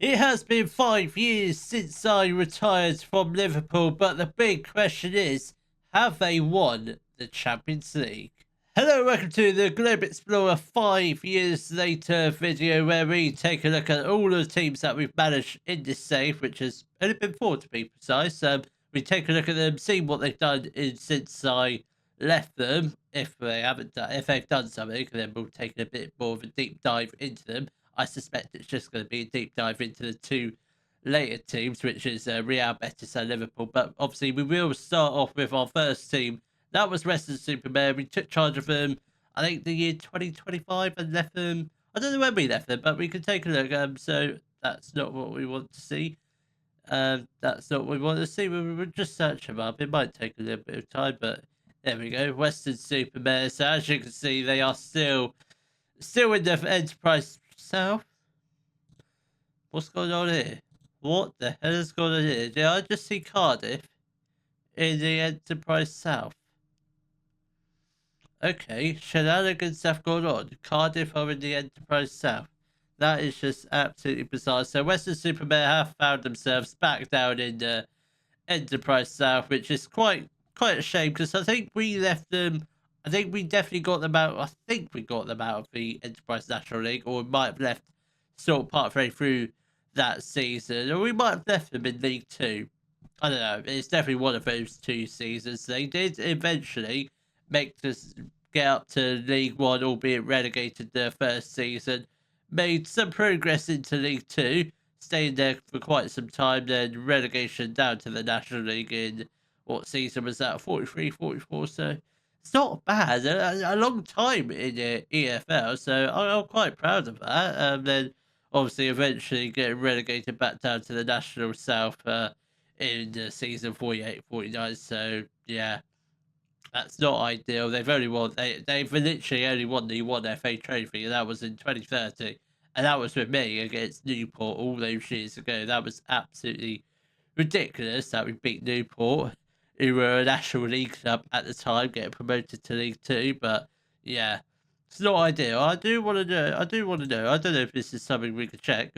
It has been 5 years since I retired from Liverpool, but the big question is, have they won the Champions League? Hello, welcome to the Globe Explorer 5 years later video where we take a look at all the teams that we've managed in this save, which has only been 4 to be precise. We take a look at them, see what they've done since I left them. If they've done something, then we'll take a bit more of a deep dive into them. I suspect it's just going to be a deep dive into the two later teams, which is Real Betis and Liverpool. But obviously, we will start off with our first team. That was Weston-Super-Mare. We took charge of them, I think, the year 2025 and left them. I don't know when we left them, but we can take a look. So that's not what we want to see. That's not what we want to see. We will just search them up. It might take a little bit of time, but there we go. Weston-Super-Mare. So as you can see, they are still in the Enterprise South. What's going on here? What the hell is going on here? Did I just see Cardiff in the Enterprise South? Okay, shenanigans have gone on. Cardiff are in the Enterprise South. That is just absolutely bizarre. So Weston-Super-Mare have found themselves back down in the Enterprise South, which is quite a shame because I think we left them. I think we definitely got them out. I think we got them out of the Enterprise National League, or we might have left sort of partway through that season, or we might have left them in League 2. I don't know. It's definitely one of those 2 seasons. They did eventually make us get up to League 1, albeit relegated their first season. Made some progress into League 2, staying there for quite some time, then relegation down to the National League in, what season was that? 43, 44, so it's not bad. A long time in the EFL, so I'm quite proud of that. Then obviously eventually getting relegated back down to the National South in season 48, 49. So yeah, that's not ideal. They've literally only won the one FA trophy, and that was in 2030, and that was with me against Newport all those years ago. That was absolutely ridiculous that we beat Newport, who were a National League club at the time, getting promoted to League 2. But yeah, it's not ideal. I do want to know. I don't know if this is something we could check.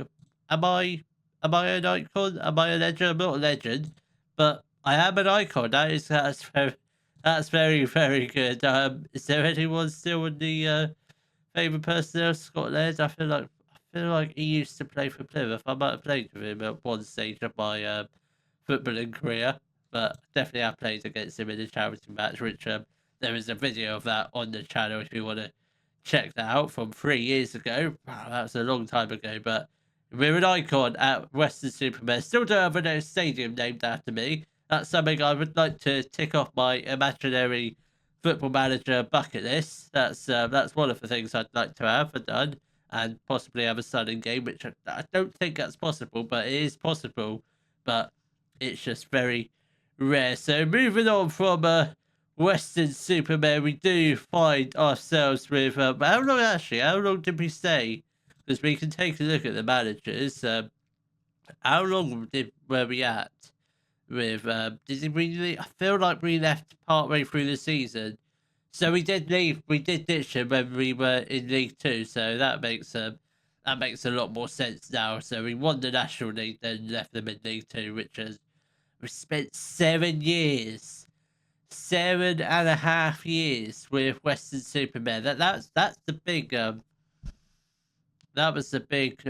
Am I an icon? Am I a legend? I'm not a legend, but I am an icon. That's very, very good. Is there anyone still in the favourite personnel, Scott Laird? I feel like he used to play for Plymouth. I might have played with him at one stage of my footballing career, but definitely I played against him in a charity match, which there is a video of that on the channel if you want to check that out from 3 years ago. Wow, that was a long time ago, but we're an icon at Weston-Super-Mare. Still don't have a stadium named after me. That's something I would like to tick off my imaginary Football Manager bucket list. That's one of the things I'd like to have done, and possibly have a son in game, which I don't think that's possible, but it is possible. But it's just very rare. So moving on from Weston-Super-Mare, we do find ourselves with how long did we stay? Because we can take a look at the managers. How long were we at with did we I feel like we left partway through the season, so we did leave. We did ditch him when we were in League 2, so that makes a lot more sense now. So we won the National League, then left them in League 2, which is we spent 7 years, 7.5 years with Weston-Super-Mare. That's the big that was the big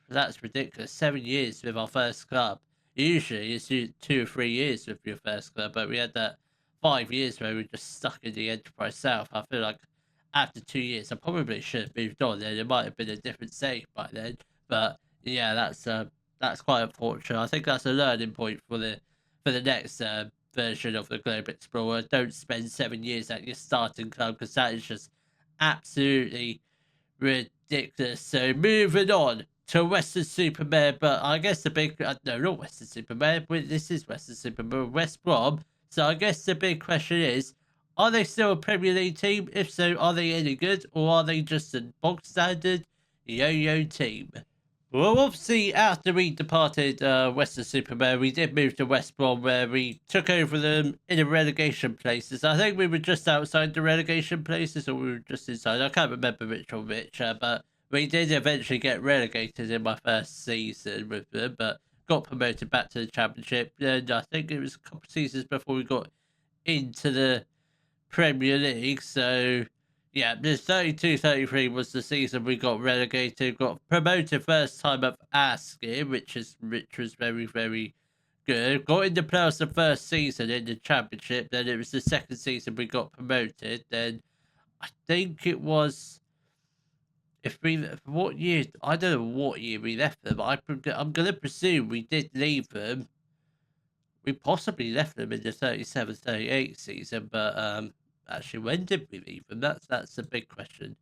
that's ridiculous. 7 years with our first club. Usually it's 2 or 3 years with your first club, but we had that 5 years where we were just stuck in the Enterprise South. I feel like after 2 years, I probably should have moved on. Then it might have been a different save by then. But yeah, that's quite unfortunate. I think that's a learning point for the next version of the Globe Explorer. Don't spend 7 years at your starting club, because that is just absolutely ridiculous. So moving on to Weston-Super-Mare, but I guess the big no, not Weston-Super-Mare, but this is Weston-Super-Mare, West Brom. So I guess the big question is, are they still a Premier League team? If so, are they any good, or are they just a bog standard yo-yo team? Well, obviously, after we departed Weston-Super-Mare, we did move to West Brom, where we took over them in the relegation places. I think we were just outside the relegation places, or we were just inside. I can't remember which or which, but We did eventually get relegated in my first season with them, but got promoted back to the Championship. And I think it was a couple of seasons before we got into the Premier League. So, yeah, the 32-33 was the season we got relegated, got promoted first time of asking, which was very, very good. Got into playoffs the first season in the Championship. Then it was the second season we got promoted. Then I think it was what year, I don't know what year we left them. I'm gonna presume we did leave them. We possibly left them in the 37-38 season, but actually, when did we leave them? That's a big question.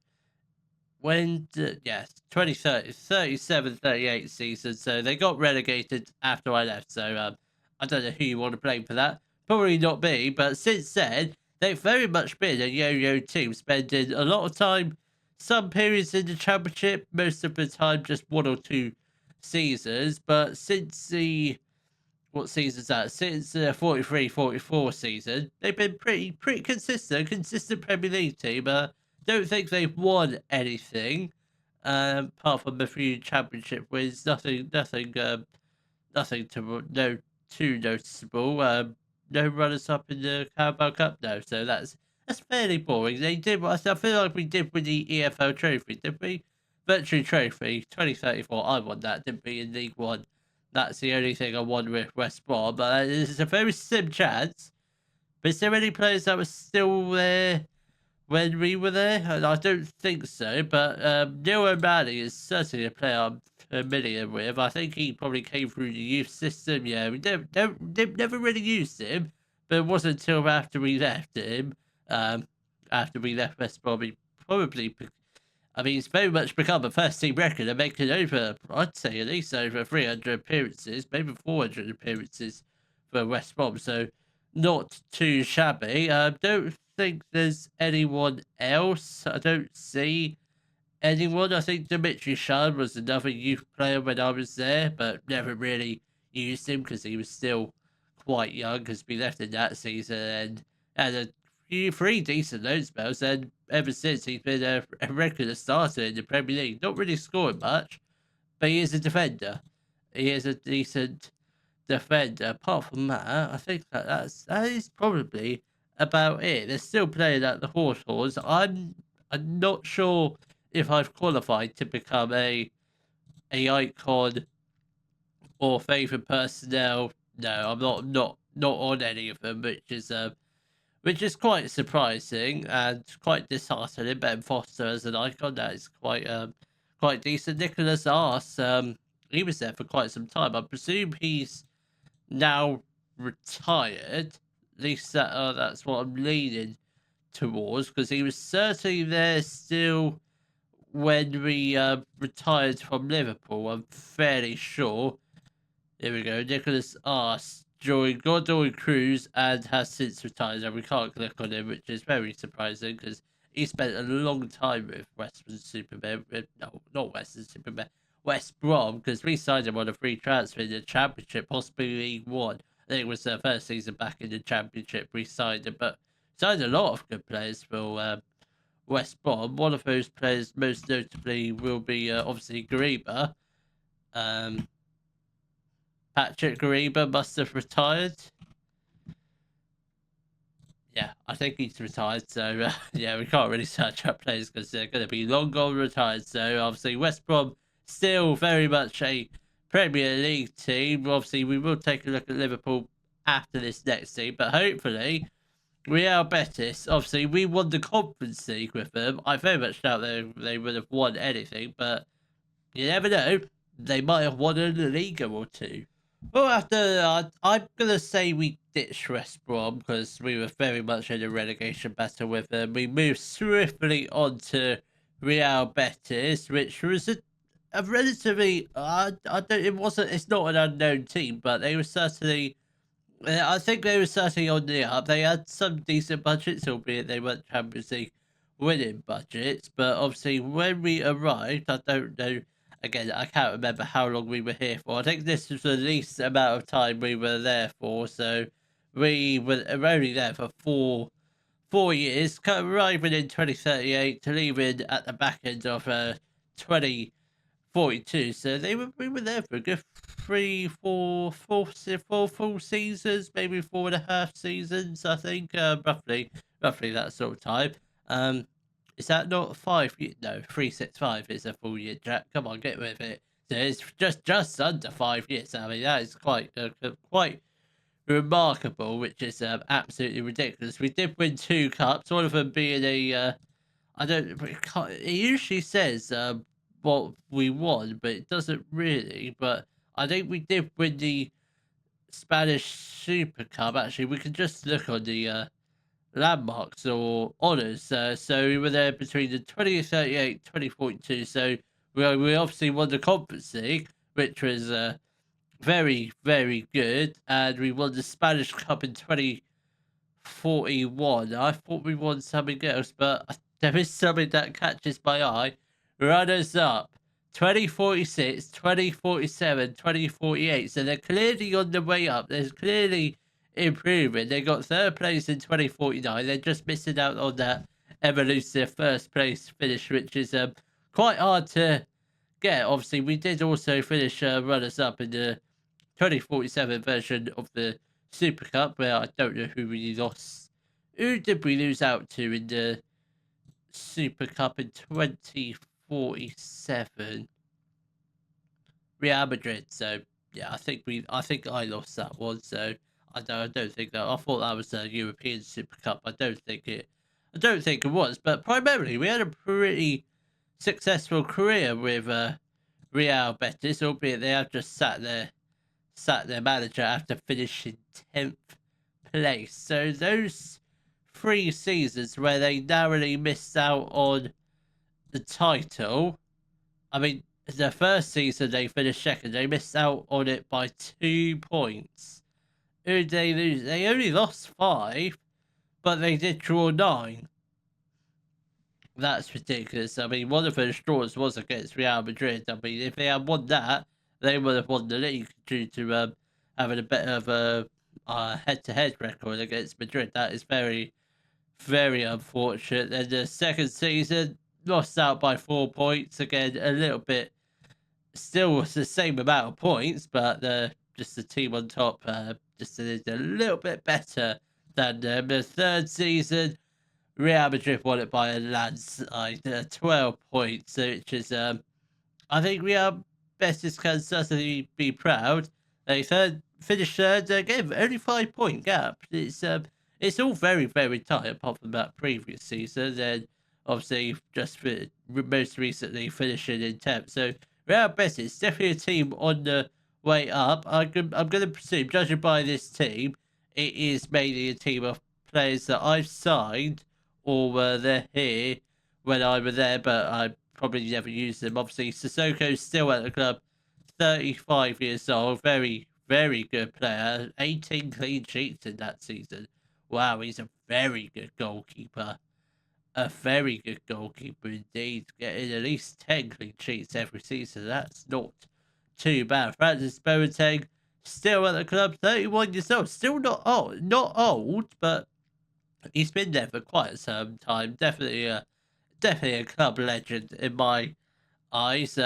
Yes, 37-38 season. So they got relegated after I left. So I don't know who you want to blame for that. Probably not me. But since then, they've very much been a yo-yo team, spending a lot of time, some periods in the Championship, most of the time just one or two seasons. But since what season's that? Since the 43-44 season, they've been pretty consistent Premier League team. Don't think they've won anything, apart from a few championship wins. Nothing no too noticeable. No runners up in the Carabao Cup, no. So that's fairly boring. They did. I feel like we did win the EFL Trophy, did we? Virtual Trophy 2034. I won that, didn't we, in League One? That's the only thing I won with West Brom. But it's a very slim chance. But is there any players that were still there when we were there? I don't think so, but Neil O'Malley is certainly a player I'm familiar with. I think he probably came through the youth system. Yeah, we never really used him, but it wasn't until after we left him, after we left West Brom, he probably, I mean, he's very much become a first team record and making over, I'd say, at least over 300 appearances, maybe 400 appearances for West Brom. So not too shabby. Don't think there's anyone else. I don't see anyone. I think Dimitri Shan was another youth player when I was there, but never really used him because he was still quite young because we left in that season and had a three decent loan spells, and ever since he's been a regular starter in the Premier League. Not really scoring much, but he is a defender. He is a decent defender. Apart from that, I think that is probably about it. They're still playing at the Hawthorns. I'm not sure if I've qualified to become a icon or favourite personnel. No, I'm not on any of them, which is quite surprising and quite disheartening. Ben Foster as an icon, that is quite decent. Nicholas Arse, he was there for quite some time. I presume he's now retired. At least that's what I'm leaning towards, because he was certainly there still when we retired from Liverpool. I'm fairly sure. Here we go. Nicholas Arse joined Godoy Cruz and has since retired, and we can't click on him, which is very surprising because he spent a long time with Weston-Super-Mare. No, not Weston-Super-Mare. West Brom, because we signed him on a free transfer in the Championship, possibly League One. I think it was their first season back in the Championship we signed him, but signed a lot of good players for West Brom. One of those players, most notably, will be obviously Gariba. Patrick Gariba must have retired. Yeah, I think he's retired. So, yeah, we can't really search up players because they're going to be long gone retired. So, obviously, West Brom still very much a Premier League team. Obviously, we will take a look at Liverpool after this next team, but hopefully, Real Betis, obviously, we won the Conference League with them. I very much doubt they would have won anything, but you never know. They might have won a Liga or two. Well, after I'm gonna say we ditched West Brom because we were very much in a relegation battle with them. We moved swiftly on to Real Betis, which was a relatively it's not an unknown team, but they were certainly. I think they were certainly on the up. They had some decent budgets, albeit they weren't Champions League winning budgets. But obviously, when we arrived, I don't know. Again, I can't remember how long we were here for. I think this was the least amount of time we were there for. So we were only there for 4 years, arriving in 2038 to leaving at the back end of 2042. So we were there for a good four full seasons, maybe 4.5 seasons, I think, roughly that sort of time. Is that not 5 years? No, 365 is a full year, Jack. Come on, get with it. So it's just under 5 years. I mean, that is quite remarkable, which is absolutely ridiculous. We did win 2 cups, one of them being a I don't. It usually says what we won, but it doesn't really. But I think we did win the Spanish Super Cup. Actually, we can just look on the landmarks or honours. So we were there between the 2038, 2042. So we obviously won the Conference League, which was very, very good. And we won the Spanish Cup in 2041. I thought we won something else, but there is something that catches my eye. Runners up 2046, 2047, 2048. So they're clearly on the way up. They're clearly improving. They got third place in 2049. They're just missing out on that elusive first place finish, which is quite hard to get. Obviously, we did also finish runners up in the 2047 version of the Super Cup, where I don't know who we lost. Who did we lose out to in the Super Cup in 2047? Real Madrid. So yeah, I think I lost that one. So I don't think that. I thought that was a European Super Cup. I don't think it was. But primarily, we had a pretty successful career with Real Betis, albeit they have just sacked their manager after finishing 10th place. So those 3 seasons where they narrowly missed out on the title, I mean, the first season they finished second. They missed out on it by 2 points. Who did they lose? They only lost 5, but they did draw 9. That's ridiculous. I mean, one of those draws was against Real Madrid. I mean, if they had won that, they would have won the league due to having a bit of a head-to-head record against Madrid. That is very, very unfortunate. And the second season, lost out by 4 points. Again, a little bit, still the same amount of points, but just the team on top just did a little bit better than the third season. Real Madrid won it by a landslide, 12 points, which is, I think Real Betis can certainly be proud. They finished third again, only 5-point gap. It's all very, very tight, apart from that previous season. Then obviously just most recently finishing in 10th. So Real Betis definitely a team on the way up. I'm going to presume, judging by this team, it is mainly a team of players that I've signed or were there here when I were there, but I probably never used them. Obviously, Sissoko's still at the club, 35 years old, very, very good player, 18 clean sheets in that season. Wow, he's a very good goalkeeper. A very good goalkeeper indeed, getting at least 10 clean sheets every season. That's not too bad. Francis Boateng, still at the club, 31 years old, still not old, but he's been there for quite some time. Definitely a club legend in my eyes.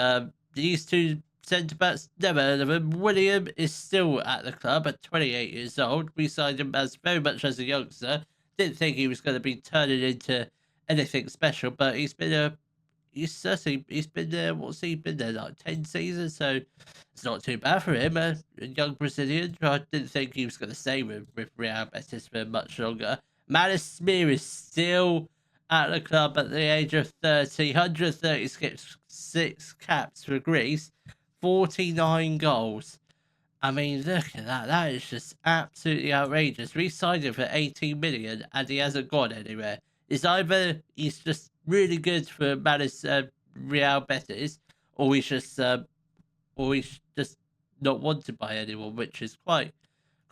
These 2 centre backs, never heard of him. William is still at the club at 28 years old. We signed him very much as a youngster. Didn't think he was going to be turning into anything special, but he's been there. What's he been there, like 10 seasons? So it's not too bad for him. A young Brazilian. I didn't think he was going to stay with Real Betis for much longer. Manis Smear is still at the club at the age of 30, 136 caps for Greece, 49 goals. I mean, look at that. That is just absolutely outrageous. We signed him for 18 million and he hasn't gone anywhere. It's either he's just really good for Manis Real Betis, or he's just not wanted by anyone, which is quite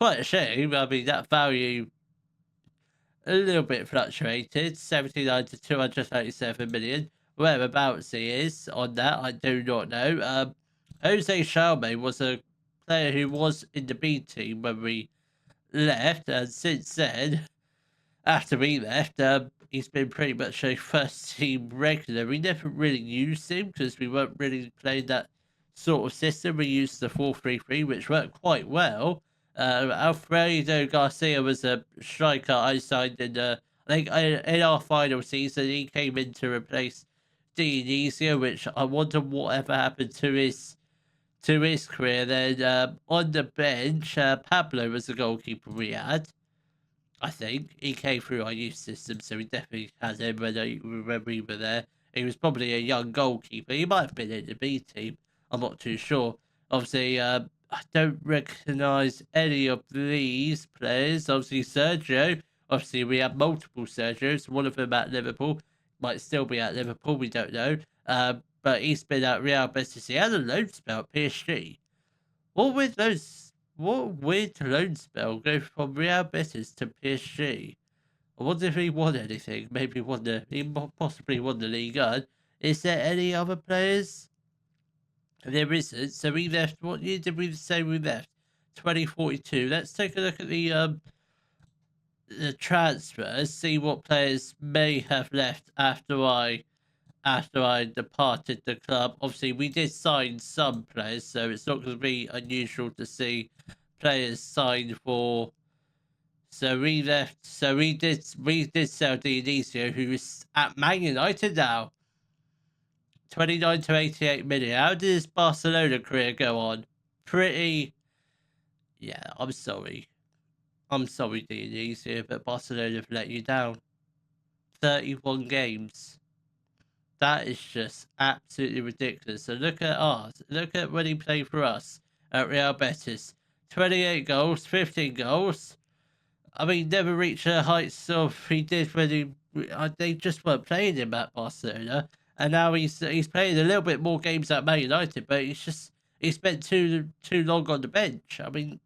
a shame. I mean, that value a little bit fluctuated, 79 to 237 million. Whereabouts he is on that, I do not know. Jose Chalme was a player who was in the B team when we left, and since then, after we left, he's been pretty much a first team regular. We never really used him because we weren't really playing that sort of system. We used the 4-3-3, which worked quite well. Alfredo Garcia was a striker I signed in our final season. He came in to replace Dionisio, which I wonder whatever happened to his career. Then on the bench, Pablo was the goalkeeper we had. I think he came through our youth system, so we definitely had him when we were there. He was probably a young goalkeeper. He might have been in the B team. I'm not too sure. Obviously, I don't recognise any of these players. Obviously, Sergio. Obviously, we have multiple Sergios. One of them at Liverpool might still be at Liverpool. We don't know. But he's been at Real Betis. He had a loan spell at PSG. What with those? What weird loan spell go from Real Betis to PSG? I wonder if he won anything. Maybe possibly won the league. Is there any other players? There isn't. So we left. What year did we say we left? 2042. Let's take a look at the transfers. See what players may have left after I departed the club. Obviously, we did sign some players, so it's not going to be unusual to see players signed for. So we left. So we did sell Dionisio, who is at Man United now. 29 to 88 million. How did his Barcelona career go on? Pretty. Yeah, I'm sorry. I'm sorry, Dionisio, but Barcelona have let you down. 31 games. That is just absolutely ridiculous. So look at ours. Look at when he played for us at Real Betis. 28 goals, 15 goals. I mean, never reached the heights of he did when they just weren't playing him at Barcelona. And now he's playing a little bit more games at Man United, but he spent too long on the bench. I mean,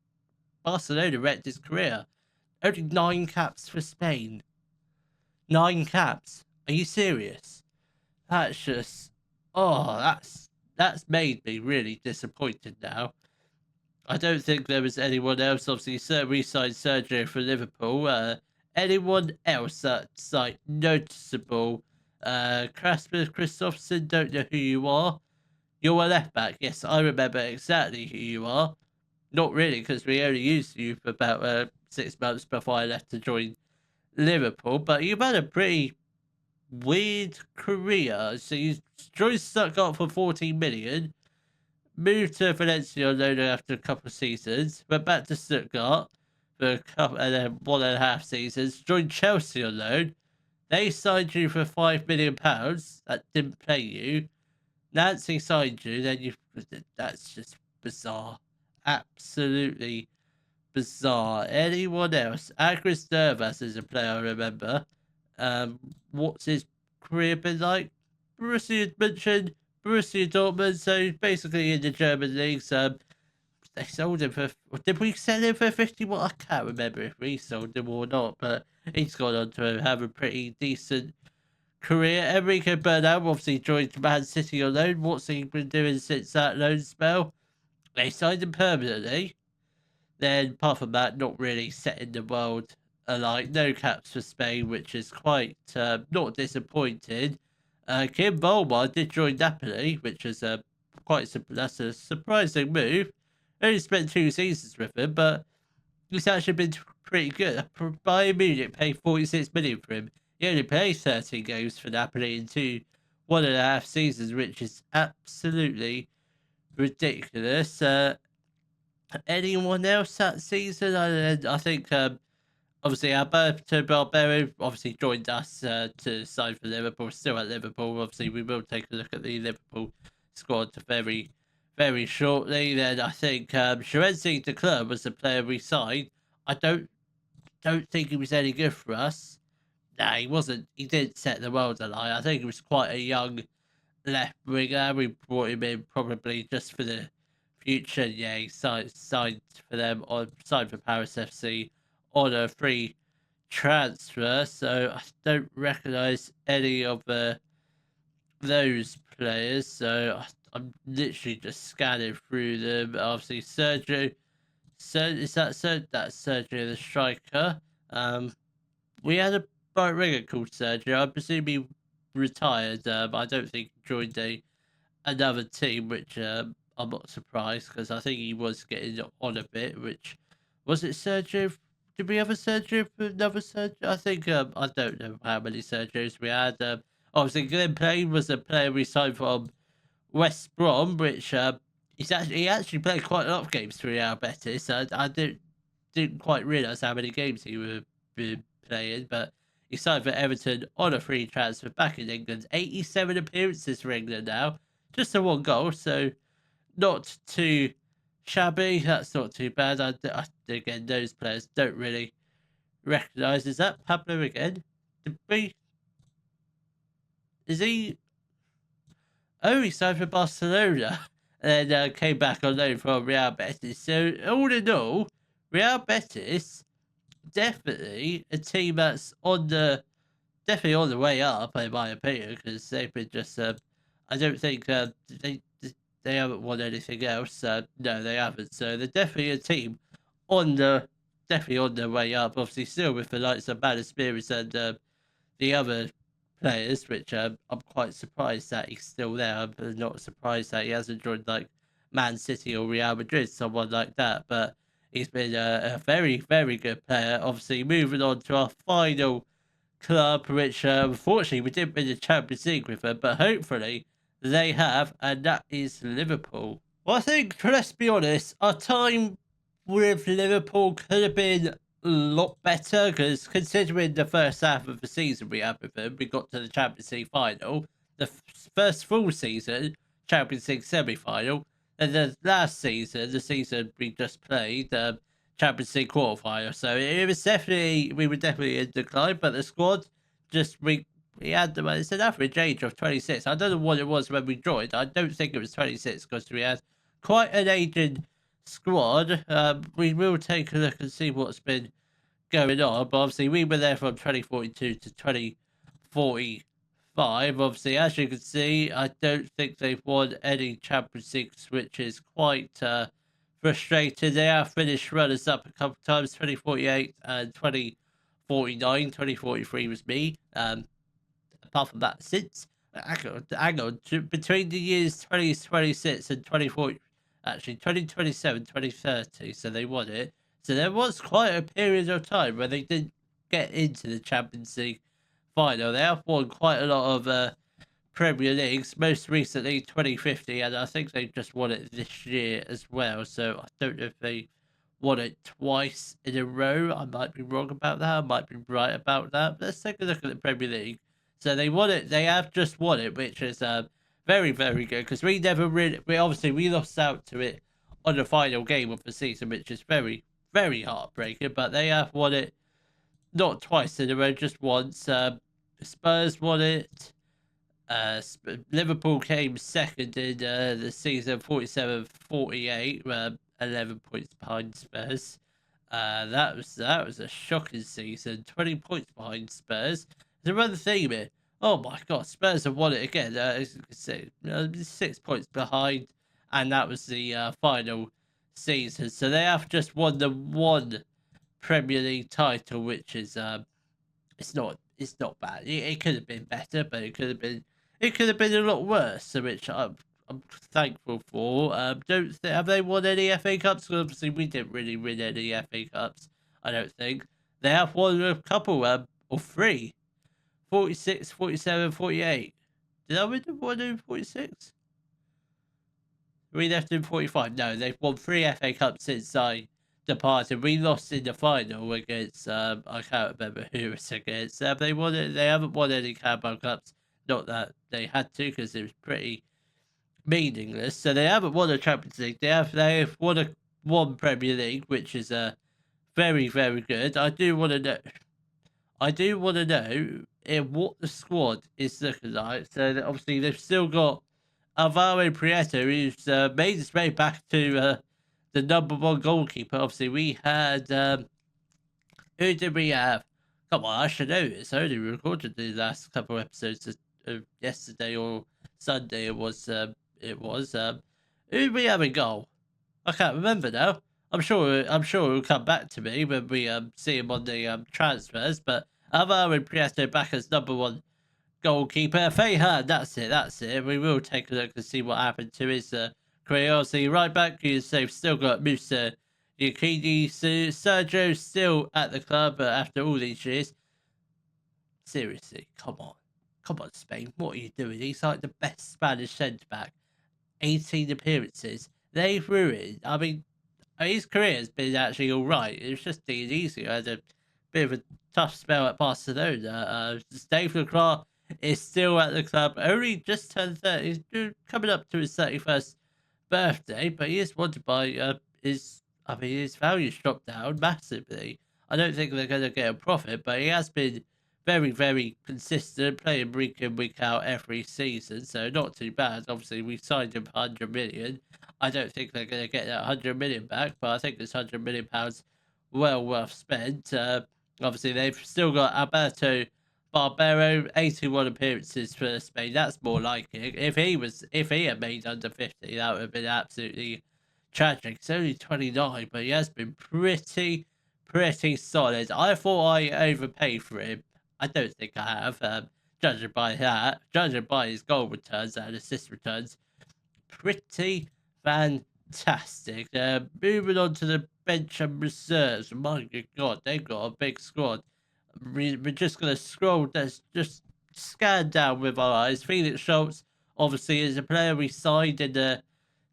Barcelona wrecked his career. Only 9 caps for Spain. 9 caps. Are you serious? That's just, that's made me really disappointed now. I don't think there was anyone else. Obviously, we signed Sergio for Liverpool. Anyone else that's like noticeable? Kasper Christopherson, don't know who you are. You're a left back. Yes, I remember exactly who you are. Not really, because we only used you for about 6 months before I left to join Liverpool. But you've had a pretty weird career. So you joined Stuttgart for 14 million, moved to Valencia on loan after a couple of seasons, went back to Stuttgart for a couple and then 1.5 seasons, joined Chelsea on loan. They signed you for £5 million. That didn't play you. Nancy signed you, then you. That's just bizarre. Absolutely bizarre. Anyone else? Agris Nervas is a player I remember. What's his career been like? Borussia mentioned Borussia Dortmund, so basically in the German leagues. They sold him for. Did we sell him for 51? I can't remember if we sold him or not, but he's gone on to have a pretty decent career. Enrico Bernal obviously joined Man City on loan. What's he been doing since that loan spell? They signed him permanently. Then, apart from that, not really setting the world alight. No caps for Spain, which is quite not disappointing. Kim Volmar did join Napoli, which is that's a surprising move. Only spent 2 seasons with him, but he's actually been pretty good. Bayern Munich paid 46 million for him. He only played 13 games for Napoli in 1.5 seasons, which is absolutely ridiculous. Anyone else that season? I think obviously Alberto Barbero obviously joined us to sign for Liverpool. Still at Liverpool. Obviously, we will take a look at the Liverpool squad very, very shortly. Then I think Shorenzi de Club was the player we signed. I don't think he was any good for us. Nah, he wasn't. He didn't set the world alight. I think he was quite a young left winger. We brought him in probably just for the future. Yeah, he signed for them on signed for Paris FC on a free transfer. So I don't recognise any of those players. So I'm literally just scanning through them. Obviously, Sergio. That's Sergio the striker. We had a right winger called Sergio. I presume he retired. I don't think he joined another team, which I'm not surprised because I think he was getting on a bit. Which was it, Sergio? Did we have a Sergio for another Sergio? I think I don't know how many Sergios we had. Obviously, Glenn Payne was a player we signed from West Brom, which he actually played quite a lot of games for Real Betis. I didn't quite realise how many games he were been playing, but he signed for Everton on a free transfer back in England. 87 appearances for England now, just a one goal, so not too shabby. That's not too bad. Again, those players don't really recognise. Is that Pablo again? Is he? Oh, he signed for Barcelona and then came back on loan from Real Betis. So all in all, Real Betis definitely a team that's definitely on the way up, in my opinion, because they've been just. I don't think they haven't won anything else. No, they haven't. So they're definitely a team on the definitely on their way up. Obviously, still with the likes of Bad Spirits and the other players, which I'm quite surprised that he's still there. I'm not surprised that he hasn't joined like Man City or Real Madrid, someone like that. But he's been a very, very good player. Obviously, moving on to our final club, which unfortunately we didn't win the Champions League with them, but hopefully they have, and that is Liverpool. Well, I think, let's be honest, our time with Liverpool could have been a lot better because considering the first half of the season we had with them, we got to the Champions League final, the first full season, Champions League semi-final, and the last season, the season we just played, Champions League quarterfinal. So it was definitely, we were definitely in decline, but the squad just, we had them, it's an average age of 26. I don't know what it was when we joined. I don't think it was 26 because we had quite an aging squad. We will take a look and see what's been going on. But obviously, we were there from 2042 to 2045. Obviously, as you can see, I don't think they've won any Champions Leagues, which is quite frustrating. They have finished runners up a couple of times, 2048 and 2049. 2043 was me. Apart from that, since hang on, between the years 2026 and 2040, actually 2027, 2030, so they won it. So there was quite a period of time where they didn't get into the Champions League final. They have won quite a lot of Premier Leagues, most recently 2050, and I think they just won it this year as well. So I don't know if they won it twice in a row. I might be wrong about that. I might be right about that. But let's take a look at the Premier League. So they won it. They have just won it, which is very, very good because we never really. We lost out to it on the final game of the season, which is very, very heartbreaking. But they have won it not twice in a row, just once. Spurs won it. Liverpool came second in the season, 47-48, 11 points behind Spurs. That was a shocking season, 20 points behind Spurs. There's another thing here. Oh my God, Spurs have won it again. As you can see, 6 points behind, and that was the final season. So they have just won the one Premier League title, which is it's not bad. It could have been better, but it could have been a lot worse. So which I'm thankful for. Have they won any FA Cups? Well, obviously, we didn't really win any FA Cups. I don't think they have won a couple or three. 46, 47, 48. Did I win one in 46? We left in 45. No, they've won 3 FA Cups since I departed. We lost in the final against, I can't remember who it's against. Have they won it? They haven't won any Carabao Cups. Not that they had to because it was pretty meaningless. So they haven't won a Champions League. They've won one Premier League, which is very, very good. I do want to know what the squad is looking like. So that obviously they've still got Alvaro Prieto, who's made his way back to the number one goalkeeper. Obviously, we had who did we have? Come on, I should know this. I only recorded the last couple of episodes of yesterday or Sunday. It was. Who did we have in goal? I can't remember now. I'm sure it'll come back to me when we see him on the transfers. But Alvaro Prieto back as number one goalkeeper. Fehan, that's it. We will take a look and see what happened to his career. Obviously, right back, they've still got Musa Yukini. Sergio still at the club after all these years. Seriously, come on, Spain. What are you doing? He's like the best Spanish centre back. 18 appearances. They've ruined. I mean, his career has been actually all right. It was just being easy. I had a bit of a tough spell at Barcelona. Dave Leclerc is still at the club. Only just turned 30. He's coming up to his 31st birthday, but he is wanted by his values dropped down massively. I don't think they're going to get a profit, but he has been very, very consistent, playing week in, week out every season, so not too bad. Obviously, we signed him for 100 million. I don't think they're going to get that 100 million back, but I think this 100 million pounds well worth spent. Obviously, they've still got Alberto Barbero, 81 appearances for Spain. That's more like it. If he had made under 50, that would have been absolutely tragic. He's only 29, but he has been pretty solid. I thought I overpaid for him. I don't think I have. Judging by that, judging by his goal returns and assist returns, pretty fantastic. Moving on to the bench and reserves. My God, they've got a big squad. We're just going to scroll, just scan down with our eyes. Felix Schultz, obviously, is a player we signed in the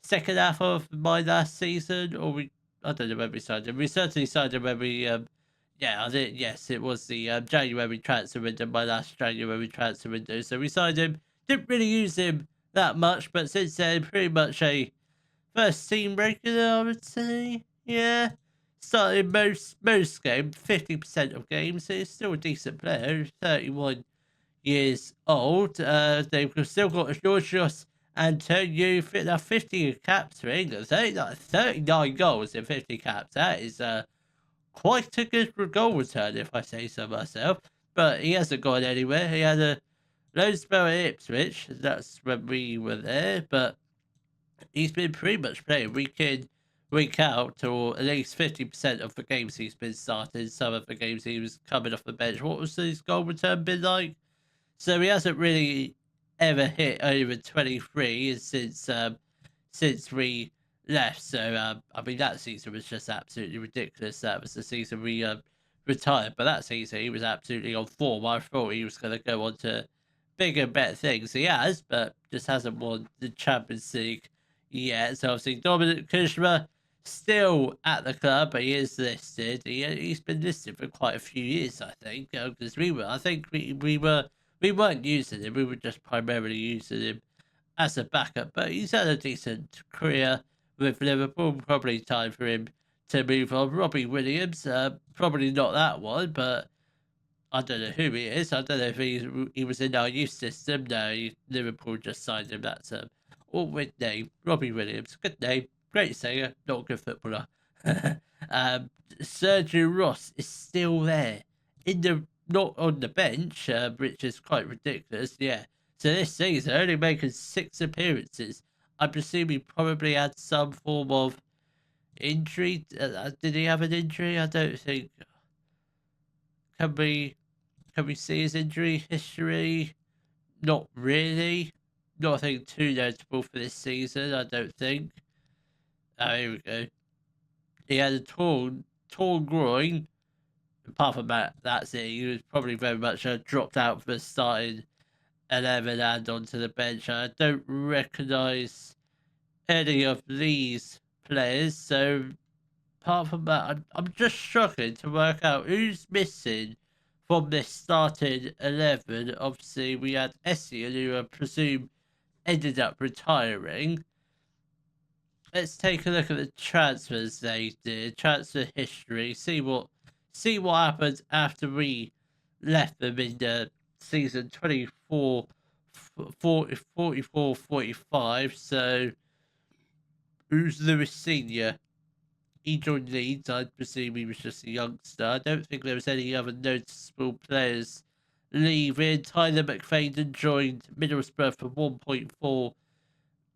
second half of my last season, I don't know when we signed him. We certainly signed him when we, I did. Yes, it was the January transfer window, my last January transfer window. So we signed him. Didn't really use him that much, but since then, pretty much a first team regular, I would say. Yeah, started most games, 50% of games. So he's still a decent player. 31 years old. They've still got Georgios Antonio, 50 caps for England. 39 goals in 50 caps. That is quite a good goal return, if I say so myself. But he hasn't gone anywhere. He had a low spell at Ipswich. That's when we were there. But he's been pretty much playing week in, week out, or at least 50% of the games he's been starting. Some of the games he was coming off the bench. What was his goal return been like? So he hasn't really ever hit over 23 since we left. So I mean, that season was just absolutely ridiculous. That was the season we retired, but that season he was absolutely on form. I thought he was going to go on to bigger and better things. He has, but just hasn't won the Champions League yet. So obviously Dominic Kushma still at the club, but he is listed. He's been listed for quite a few years, I think, because we weren't using him. We were just primarily using him as a backup. But he's had a decent career with Liverpool. Probably time for him to move on. Robbie Williams, probably not that one, but I don't know who he is. I don't know if he was in our youth system. No, Liverpool just signed him. That's all-win name. Robbie Williams. Good name. Great singer. Not a good footballer. Sergio Ross is still there. Not on the bench, which is quite ridiculous. Yeah. So this season, only making 6 appearances. I presume he probably had some form of injury. Did he have an injury? I don't think. Can we see his injury history? Not really. Nothing too notable for this season, I don't think. Oh, here we go. He had a torn groin. Apart from that, that's it. He was probably very much dropped out for the starting 11 and onto the bench. I don't recognise any of these players, so apart from that, I'm just struggling to work out who's missing from this starting 11. Obviously, we had Essien, who I presume ended up retiring. Let's take a look at the transfers they did, transfer history, see what happened after we left them in the season 44-45. So who's Lewis Senior? He joined Leeds. I presume he was just a youngster. I don't think there was any other noticeable players leaving. Tyler McFadden joined Middlesbrough for 1.4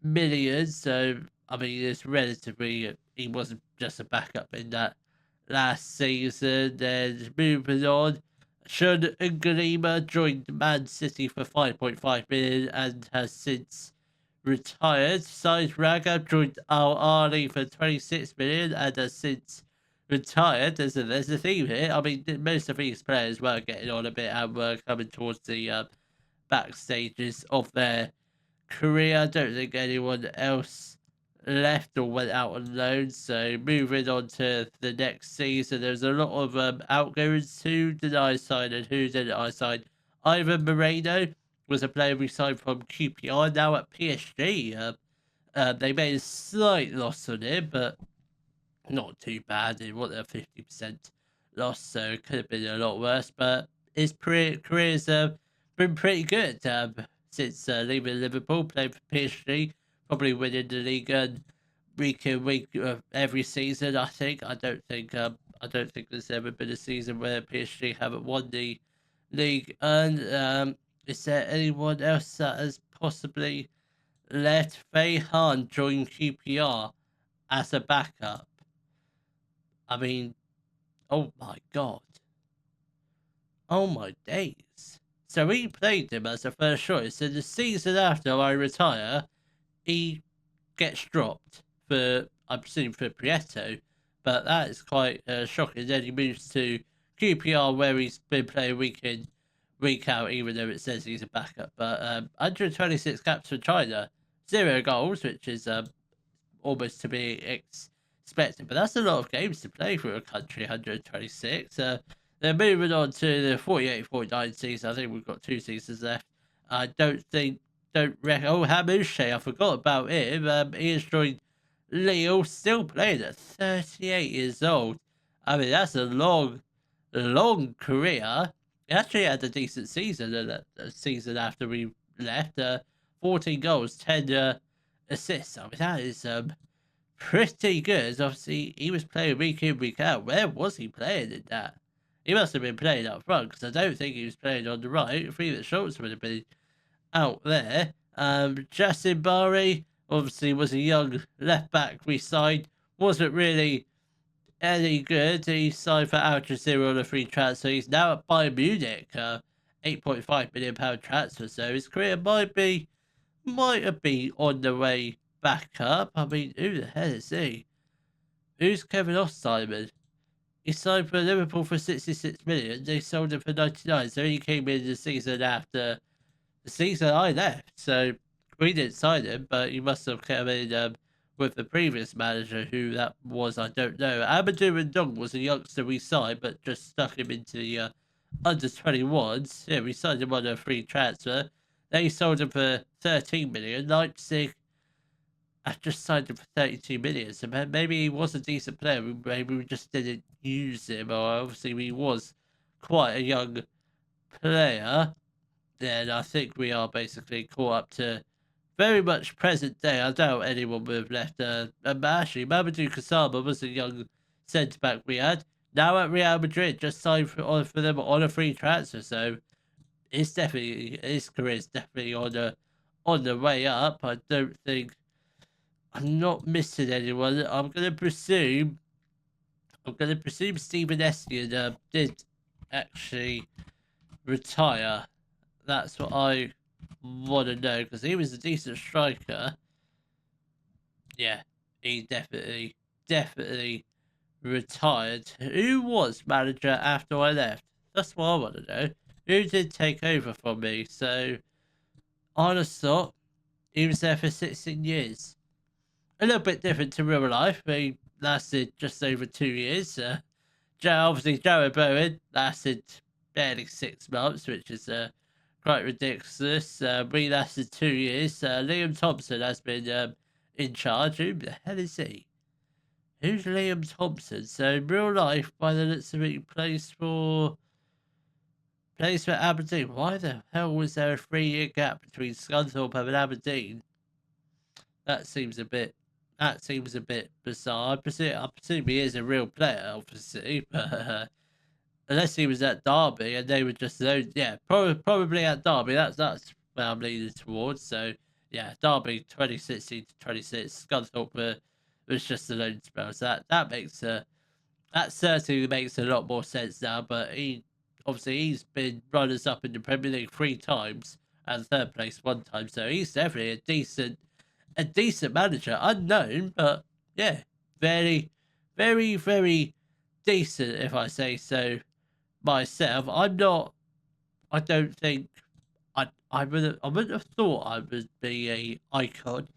million. So I mean, it's relatively. He wasn't just a backup in that last season. Then moving on, Sean Ngalima joined Man City for 5.5 million and has since retired. Saeed Raga joined Al Ahly for 26 million and has since retired. There's a theme here. I mean, most of these players were getting on a bit and were coming towards the back stages of their career. I don't think anyone else left or went out on loan. So moving on to the next season, there's a lot of outgoings. Who did I sign and who didn't I sign? Ivan Moreno was a player we signed from QPR, now at PSG. They made a slight loss on him, but not too bad. It wasn't a 50% loss, so it could have been a lot worse. But his career's been pretty good since leaving Liverpool, playing for PSG, probably winning the league and week every season. I don't think there's ever been a season where PSG haven't won the league. And is there anyone else that has possibly left? Faye Han joined QPR as a backup. I mean, oh my god. Oh my days. So he played him as a first choice, and the season after I retire, he gets dropped for, I presume, for Prieto. But that is quite shocking. Then he moves to QPR, where he's been playing week in, week out, even though it says he's a backup. But 126 caps for China, 0 goals, which is almost to be expected. But that's a lot of games to play for a country, 126. Then moving on to the 48-49 season. I think we've got 2 seasons left. I don't reckon. Oh, Hamouche, I forgot about him. He has joined Lille, still playing at 38 years old. I mean, that's a long career. He actually had a decent season, a season after we left. 14 goals, 10 assists. I mean, that is pretty good. Obviously, he was playing week in, week out. Where was he playing in that? He must have been playing up front, because I don't think he was playing on the right. I think that Schultz would have been out there. Justin Barry obviously was a young left back we signed. Wasn't really any good. He signed for Al Jazeera on a free transfer. He's now at Bayern Munich. £8.5 million transfer. So his career might have been on the way back up. I mean, who the hell is he? Who's Kevin Oss-Simon? He signed for Liverpool for 66 million. They sold him for 99. So he came in the season after the season I left. So we didn't sign him, but he must have come in with the previous manager. Who that was, I don't know. Amadou Ndong was a youngster we signed, but just stuck him into the under 21s. Yeah, we signed him on a free transfer. They sold him for 13 million. Leipzig, I just signed him for 32 million. So maybe he was a decent player. Maybe we just didn't use him, or obviously he was quite a young player. Then I think we are basically caught up to very much present day. I doubt anyone would have left. Actually, Mamadou Kasama was a young centre back we had. Now at Real Madrid, just signed for them on a free transfer. So his career is definitely on the way up. I don't think I'm not missing anyone. I'm gonna presume Stephen Estienne did actually retire. That's what I want to know, because he was a decent striker. Yeah, he definitely retired. Who was manager after I left? That's what I want to know. Who did take over from me? So I just thought he was there for 16 years. A little bit different to real life. He lasted just over 2 years. Obviously, Jared Bowen lasted barely 6 months, which is quite ridiculous. We lasted 2 years. Liam Thompson has been in charge. Who the hell is he? Who's Liam Thompson? So in real life, by the looks of it, he plays for Aberdeen. Why the hell was there a 3-year gap between Scunthorpe and Aberdeen? That seems a bit bizarre. I presume he is a real player, obviously, but unless he was at Derby and they were just loaned, yeah, probably at Derby. That's where I'm leaning towards. So yeah, Derby 2016 to 26. Scunthorpe was just a loan spell. So that certainly makes a lot more sense now. But he obviously he's been runners up in the Premier League 3 times and third place 1 time, so he's definitely a decent manager. Unknown, but yeah, very, very, very decent, if I say so myself. I don't think I wouldn't have thought I would be a icon.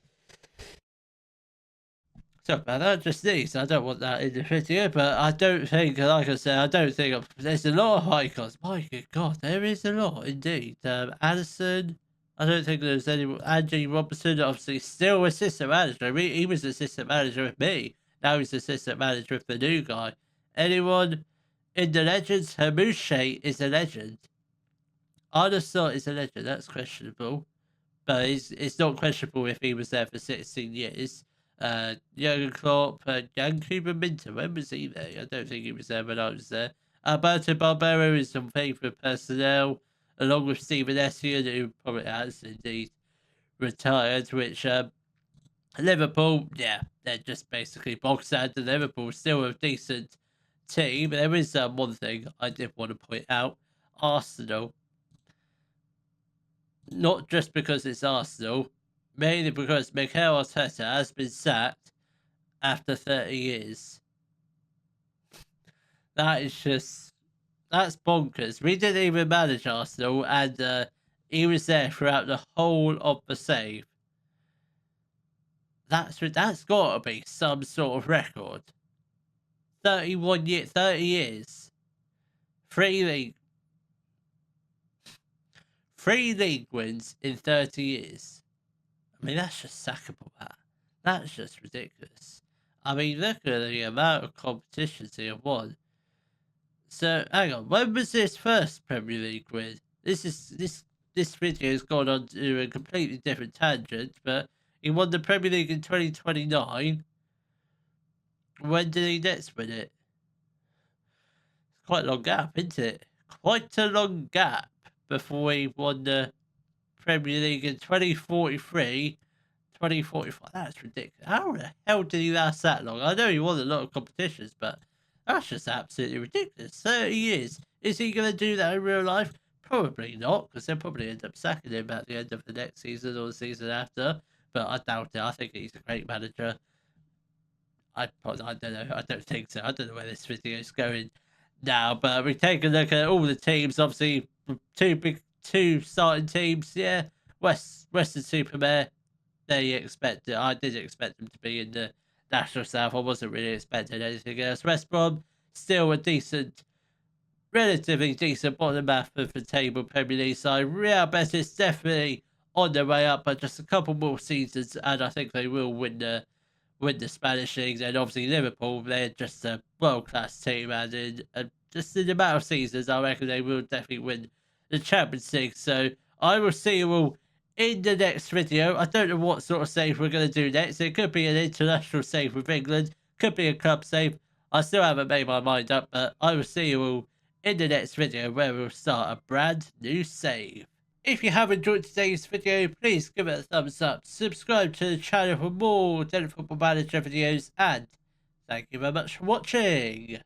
So about that, just these. I don't want that in the video, but I don't think, like I said, I don't think there's a lot of icons. My good God, there is a lot indeed. Addison, I don't think there's any. Angie Robertson, obviously, still assistant manager. He was assistant manager with me. Now he's assistant manager with the new guy. Anyone in the legends? Hermouche is a legend. Arnestot is a legend. That's questionable, but it's not questionable if he was there for 16 years. Jurgen Klopp, Jan Minter, when was he there? I don't think he was there when I was there. Alberto Barbero is some favourite personnel, along with Stephen Essien, who probably has indeed retired, which Liverpool, yeah, they're just basically box standard. Liverpool still a decent team. There is one thing I did want to point out. Arsenal, not just because it's Arsenal, mainly because Mikel Arteta has been sacked after 30 years. That's bonkers. We didn't even manage Arsenal, and he was there throughout the whole of the save. That's got to be some sort of record. 30 years, three league wins in 30 years. I mean, that's just sackable. That's just ridiculous. I mean, look at the amount of competitions he have won. So, hang on, when was his first Premier League win? This video has gone on to a completely different tangent, but he won the Premier League in 2029. When did he next win it? It's quite a long gap, isn't it? Quite a long gap before he won the Premier League in 2043. 2045. That's ridiculous. How the hell did he last that long? I know he won a lot of competitions, but that's just absolutely ridiculous. 30 years. Is he going to do that in real life? Probably not, because they'll probably end up sacking him at the end of the next season or the season after. But I doubt it. I think he's a great manager. I don't know. I don't think so. I don't know where this video is going now. But we take a look at all the teams. Obviously, two starting teams. Yeah, Weston-Super-Mare. I did expect them to be in the National South. I wasn't really expecting anything else. West Brom, still a relatively decent bottom half of the table Premier League side. Real Betis definitely on their way up, but just a couple more seasons, and I think they will win the Spanish leagues. And obviously Liverpool, they're just a world-class team, and just in the amount of seasons, I reckon they will definitely win the Champions League. So I will see you all in the next video. I don't know what sort of save we're going to do next. It could be an international save with England, could be a club save. I still haven't made my mind up, but I will see you all in the next video where we'll start a brand new save. If you have enjoyed today's video, please give it a thumbs up, subscribe to the channel for more Football Manager videos, and thank you very much for watching.